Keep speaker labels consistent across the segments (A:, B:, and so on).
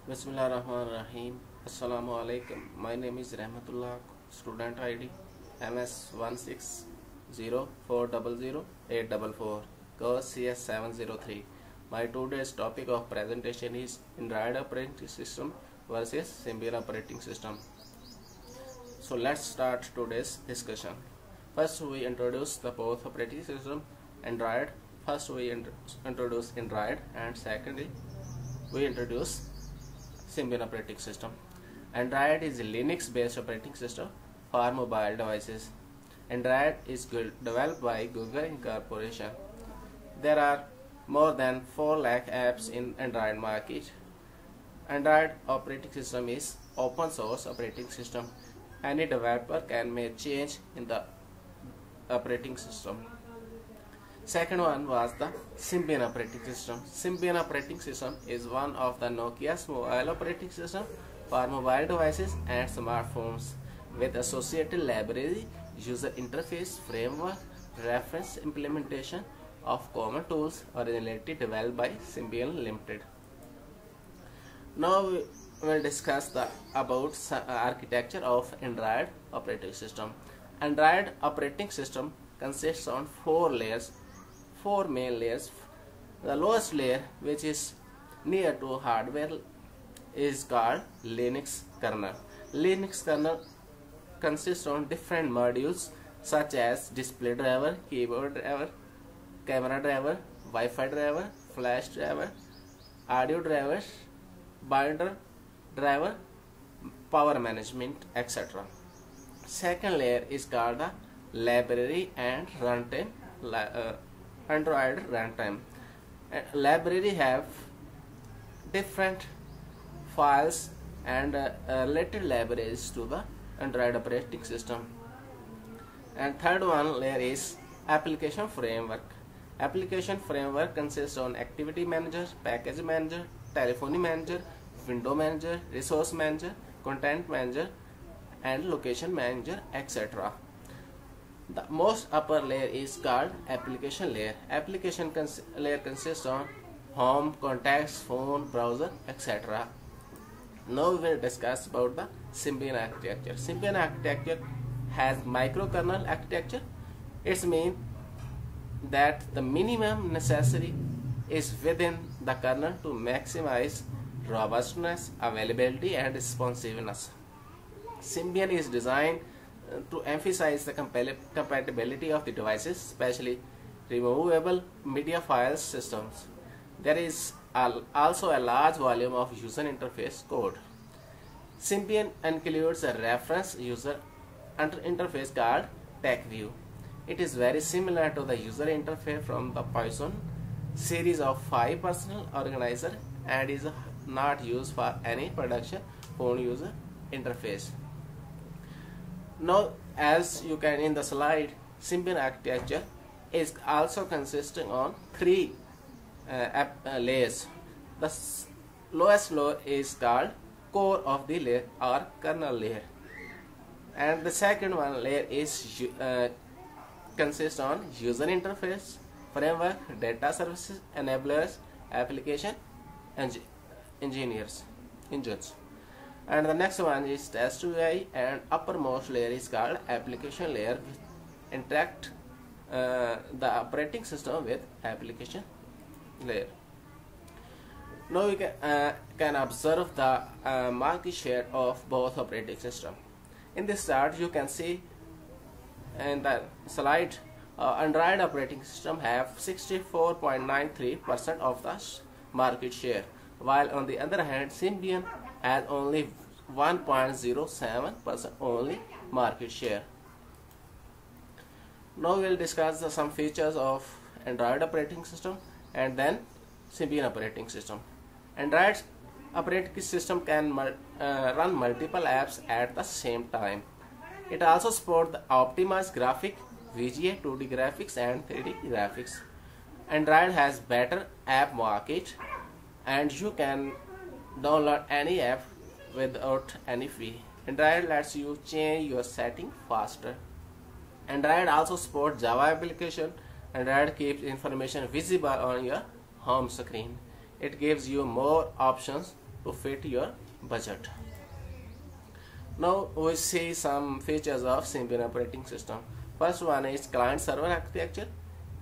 A: Bismillahirrahmanirrahim. Assalamu alaikum. My name is Rahmatullah. Student ID MS160400844. Course CS703. My today's topic of presentation is Android operating system versus Symbian operating system. So let's start today's discussion. First, we introduce the both operating system Android. First, we introduce Android, and secondly, we introduce Symbian operating system. Android is a Linux-based operating system for mobile devices. Android is developed by Google Incorporation. There are more than 4 lakh apps in Android market. Android operating system is open source operating system. Any developer can make change in the operating system. Second one was the Symbian operating system. Symbian operating system is one of the Nokia's mobile operating system for mobile devices and smartphones with associated library, user interface, framework, reference implementation of common tools originally developed by Symbian Limited. Now we will discuss about architecture of Android operating system. Android operating system consists of 4 main layers. The lowest layer, which is near to hardware, is called Linux kernel. Linux kernel consists of different modules such as display driver, keyboard driver, camera driver, Wi-Fi driver, flash driver, audio drivers, binder driver, power management, etc. Second layer is called the library and runtime. Android runtime. Library have different files and related libraries to the Android operating system. And third one layer is application framework. Application framework consists of activity manager, package manager, telephony manager, window manager, resource manager, content manager, and location manager, etc. The most upper layer is called application layer. Application layer consists of home, contacts, phone, browser, etc. Now we will discuss about the Symbian architecture. Symbian architecture has microkernel architecture. It means that the minimum necessary is within the kernel to maximize robustness, availability, and responsiveness. Symbian is designed to emphasize the compatibility of the devices, especially removable media file systems. There is also a large volume of user interface code. Symbian includes a reference user interface called TechView. It is very similar to the user interface from the Python series of 5 personal organizer and is not used for any production phone user interface. Now, as you can in the slide, Symbian architecture is also consisting on 3 layers. The lowest layer is called core of the layer or kernel layer, and the second one layer is consists on user interface, framework, data services, enablers, application, engines. And the next one is test UI, and uppermost layer is called application layer, which interact the operating system with application layer. Now we can observe the market share of both operating system. In this chart you can see in the slide Android operating system have 64.93% of the market share, while on the other hand Symbian has only 1.07% only market share. Now we will discuss some features of Android operating system and then Symbian operating system. Android operating system can run multiple apps at the same time. It also supports the optimized graphic, VGA, 2D graphics, and 3D graphics. Android has better app market, and you can download any app without any fee. Android lets you change your setting faster. Android also supports Java application. Android keeps information visible on your home screen. It gives you more options to fit your budget. Now we see some features of Symbian operating system. First one is client-server architecture,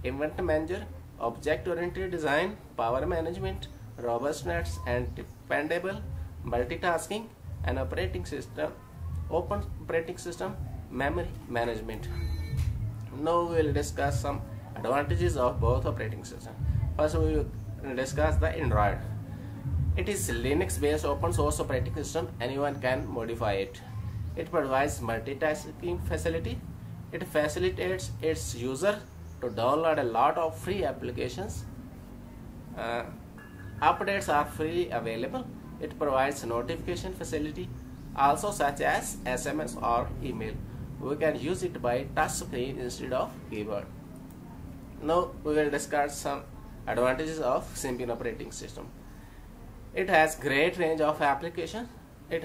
A: event manager, object-oriented design, power management, robustness and dependable multitasking, and operating system, open operating system, memory management. Now we will discuss some advantages of both operating systems. First we will discuss the Android. It is Linux-based open source operating system. Anyone can modify it. It provides multitasking facility. It facilitates its user to download a lot of free applications. Updates are freely available. It provides notification facility, also such as SMS or email. We can use it by touch screen instead of keyboard. Now we will discuss some advantages of Symbian operating system. It has great range of applications. It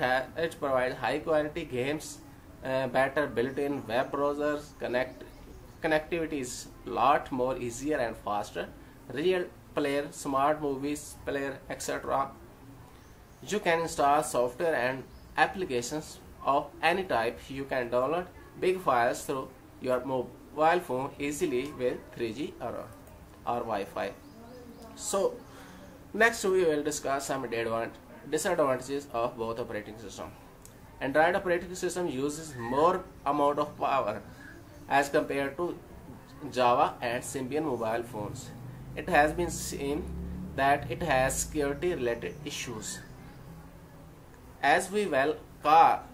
A: provides high quality games, better built-in web browsers, connectivity is lot more easier and faster, real player, smart movies player, etc. You can install software and applications of any type. You can download big files through your mobile phone easily with 3G or Wi-Fi. So next we will discuss some disadvantages of both operating systems. Android operating system uses more amount of power as compared to Java and Symbian mobile phones. It has been seen that it has security related issues. As we call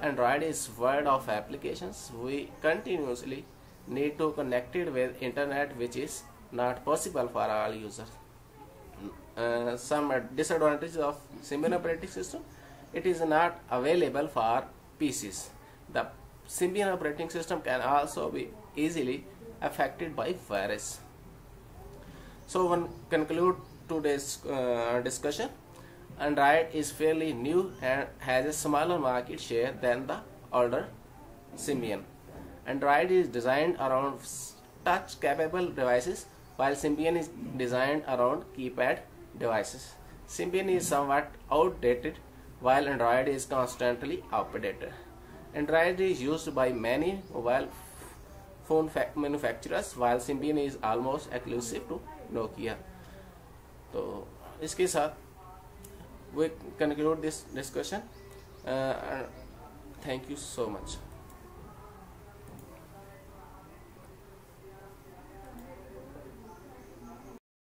A: Android is world of applications, we continuously need to connect it with internet, which is not possible for all users. Some disadvantages of Symbian operating system: it is not available for PCs. The Symbian operating system can also be easily affected by virus. So one conclude today's discussion. Android is fairly new and has a smaller market share than the older Symbian. Android is designed around touch capable devices, while Symbian is designed around keypad devices. Symbian is somewhat outdated, while Android is constantly updated. Android is used by many mobile phone manufacturers, while Symbian is almost exclusive to Nokia. तो इसके साथ we conclude this discussion. Thank you so much.